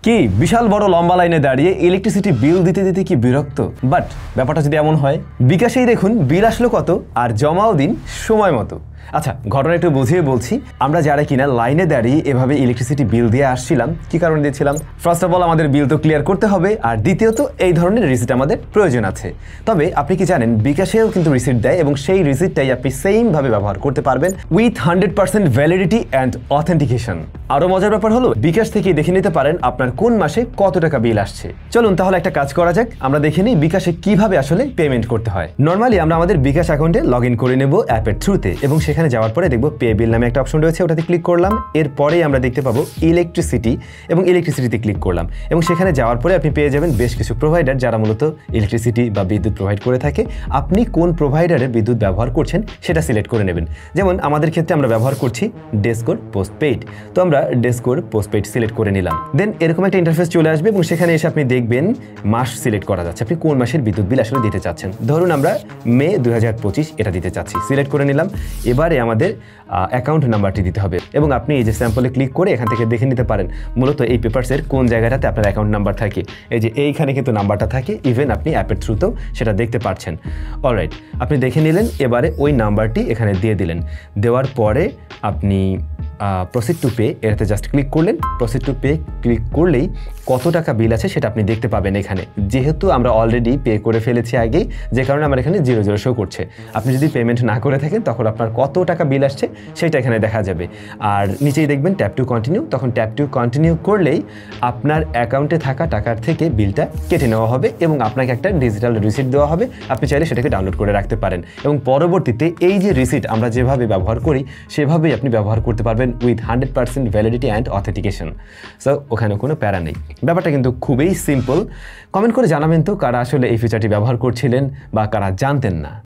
কি বিশাল বড় লম্বা লাইনে দাঁড়িয়ে ইলেকট্রিসিটি বিল দিতে দিতে কি বিরক্ত। বাট ব্যাপারটা যদি এমন হয়, বিকাশেই দেখুন বিল আসলো কত আর জমাও দিন সময় মতো। আচ্ছা, ঘটনা একটু বুঝিয়ে বলছি। আমরা যারা কিনা লাইনে দাঁড়িয়ে এভাবে ইলেকট্রিসিটি বিল দিয়ে আসছিলাম, কি কারণে দিয়েছিলাম? ফার্স্ট অফ অল আমাদের বিল তো ক্লিয়ার করতে হবে, আর দ্বিতীয়ত এই ধরনের রিসিট আমাদের প্রয়োজন আছে। তবে আপনি কি জানেন, বিকাশেও কিন্তু রিসিট দেয় এবং সেই রিসিটটাই আপনি সেমভাবে ব্যবহার করতে পারবেন উইথ 100% ভ্যালিডিটি অ্যান্ড অথেন্টিকেশন। আরও মজার ব্যাপার হলো, বিকাশ থেকে দেখে নিতে পারেন আপনার কোন মাসে কত টাকা বিল আসছে। চলুন তাহলে একটা কাজ করা যাক, আমরা দেখে নিই বিকাশে কিভাবে আসলে পেমেন্ট করতে হয়। নর্মালি আমরা আমাদের বিকাশ অ্যাকাউন্টে লগ ইন করে নেব অ্যাপের থ্রুতে, এবং সেখানে যাওয়ার পরে দেখব পে বিল নামে একটা অপশন রয়েছে, ওটাতে ক্লিক করলাম। এরপরেই আমরা দেখতে পাবো ইলেকট্রিসিটি, এবং ইলেকট্রিসিটিতে ক্লিক করলাম। এবং সেখানে যাওয়ার পরে আপনি পেয়ে যাবেন বেশ কিছু প্রোভাইডার যারা মূলত ইলেকট্রিসিটি বা বিদ্যুৎ প্রোভাইড করে থাকে। আপনি কোন প্রোভাইডারের বিদ্যুৎ ব্যবহার করছেন সেটা সিলেক্ট করে নেবেন। যেমন আমাদের ক্ষেত্রে আমরা ব্যবহার করছি ডেসকোর পোস্টপেইড, তো আমরা ডেসকোর পোস্টপেইড সিলেক্ট করে নিলাম। দেন এরকম একটা ইন্টারফেস চলে আসবে এবং সেখানে এসে আপনি দেখবেন মাস সিলেক্ট করা যাচ্ছে, আপনি কোন মাসের বিদ্যুৎ বিল আসলে দিতে চাচ্ছেন। ধরুন আমরা মে 2025 এটা দিতে চাচ্ছি, সিলেক্ট করে নিলাম। এবারে আমাদের অ্যাকাউন্ট নাম্বারটি দিতে হবে, এবং আপনি এই যে স্যাম্পলে ক্লিক করে এখান থেকে দেখে নিতে পারেন মূলত এই পেপারসের কোন জায়গাটাতে আপনার অ্যাকাউন্ট নাম্বার থাকে। এই যে এইখানে কিন্তু নাম্বারটা থাকে, ইভেন আপনি অ্যাপের থ্রুতেও সেটা দেখতে পাচ্ছেন। অলরাইট, আপনি দেখে নিলেন। এবারে ওই নাম্বারটি এখানে দিয়ে দিলেন। দেওয়ার পরে আপনি প্রসিড টু পে এটাতে জাস্ট ক্লিক করলেন। প্রসিড টু পে ক্লিক করলেই কত টাকা বিল আছে সেটা আপনি দেখতে পাবেন এখানে। যেহেতু আমরা অলরেডি পে করে ফেলেছি আগেই, যে কারণে আমার এখানে 00 শো করছে। আপনি যদি পেমেন্ট না করে থাকেন তখন আপনার কত টাকা বিল আসছে সেটা এখানে দেখা যাবে। আর নিচেই দেখবেন ট্যাপ টু কন্টিনিউ, তখন ট্যাপ টু কন্টিনিউ করলেই আপনার অ্যাকাউন্টে থাকা টাকার থেকে বিলটা কেটে নেওয়া হবে এবং আপনাকে একটা ডিজিটাল রিসিট দেওয়া হবে। আপনি চাইলে সেটাকে ডাউনলোড করে রাখতে পারেন, এবং পরবর্তীতে এই যে রিসিট আমরা যেভাবে ব্যবহার করি সেভাবেই আপনি ব্যবহার করতে পারবেন with 100% validity and authentication. So ওখানে কোনো প্যারা নেই, ব্যাপারটা কিন্তু খুবই সিম্পল। কমেন্ট করে জানাবেন তো কারা আসলে এই ফিচারটি ব্যবহার করছিলেন বা কারা জানতেন না।